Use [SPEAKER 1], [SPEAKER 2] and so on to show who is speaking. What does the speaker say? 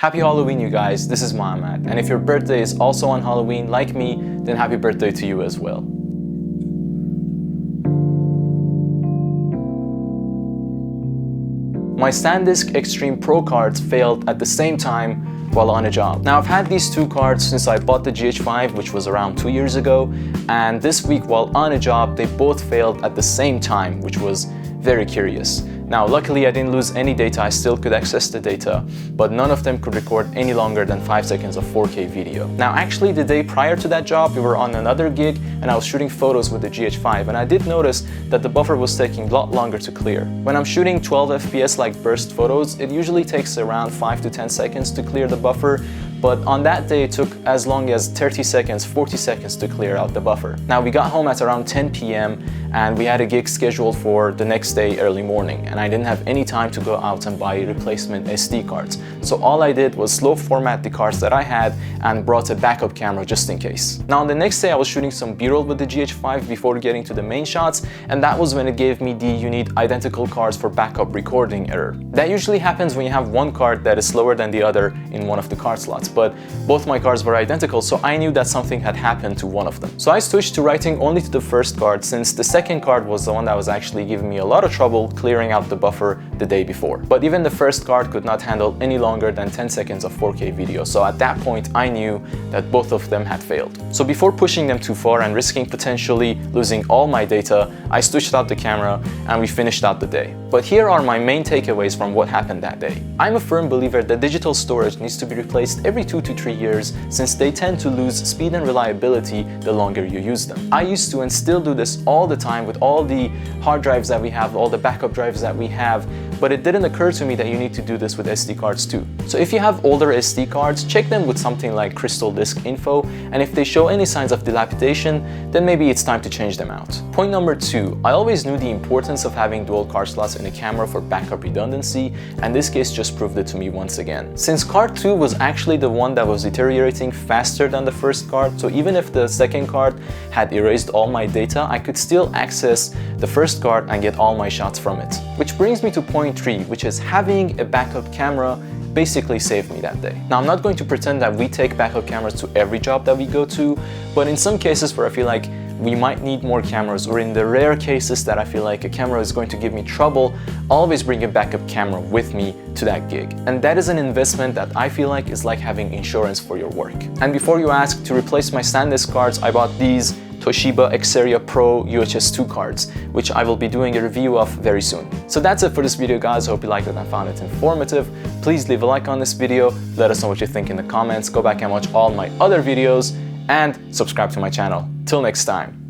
[SPEAKER 1] Happy Halloween, you guys. This is Mohammed. And if your birthday is also on Halloween like me, then happy birthday to you as well. My SanDisk Extreme Pro cards failed at the same time while on a job. Now, I've had these two cards since I bought the GH5, which was around 2 years ago, and this week while on a job, they both failed at the same time, which was very curious. Now, luckily I didn't lose any data, I still could access the data, but none of them could record any longer than 5 seconds of 4K video. Now, actually the day prior to that job, we were on another gig and I was shooting photos with the GH5, and I did notice that the buffer was taking a lot longer to clear. When I'm shooting 12 FPS like burst photos, it usually takes around 5 to 10 seconds to clear the buffer, but on that day it took as long as 30 seconds, 40 seconds to clear out the buffer. Now, we got home at around 10 p.m. and we had a gig scheduled for the next day early morning, and I didn't have any time to go out and buy replacement SD cards. So all I did was slow format the cards that I had and brought a backup camera just in case. Now, on the next day I was shooting some B-roll with the GH5 before getting to the main shots, and that was when it gave me the "you need identical cards for backup recording" error. That usually happens when you have one card that is slower than the other in one of the card slots, but both my cards were identical, so I knew that something had happened to one of them. So I switched to writing only to the first card, since the second card was the one that was actually giving me a lot of trouble clearing out the buffer the day before. But even the first card could not handle any longer than 10 seconds of 4K video, so at that point I knew that both of them had failed. So before pushing them too far and risking potentially losing all my data, I switched out the camera and we finished out the day. But here are my main takeaways from what happened that day. I'm a firm believer that digital storage needs to be replaced every 2 to 3 years, since they tend to lose speed and reliability the longer you use them. I used to and still do this all the time with all the hard drives that we have, all the backup drives that we have, but it didn't occur to me that you need to do this with SD cards too. So if you have older SD cards, check them with something like Crystal Disk Info, and if they show any signs of dilapidation, then maybe it's time to change them out. Point number 2, I always knew the importance of having dual card slots in a camera for backup redundancy, and this case just proved it to me once again. Since card 2 was actually the one that was deteriorating faster than the first card, so even if the second card had erased all my data, I could still access the first card and get all my shots from it. Which brings me to point 3, which is having a backup camera basically saved me that day. Now, I'm not going to pretend that we take backup cameras to every job that we go to, but in some cases where I feel like we might need more cameras, or in the rare cases that I feel like a camera is going to give me trouble, I'll always bring a backup camera with me to that gig. And that is an investment that I feel like is like having insurance for your work. And before you ask, to replace my SanDisk cards, I bought these Toshiba Xperia Pro UHS-II cards, which I will be doing a review of very soon. So that's it for this video, guys. I hope you liked it and found it informative. Please leave a like on this video, let us know what you think in the comments, go back and watch all my other videos, and subscribe to my channel. Till next time.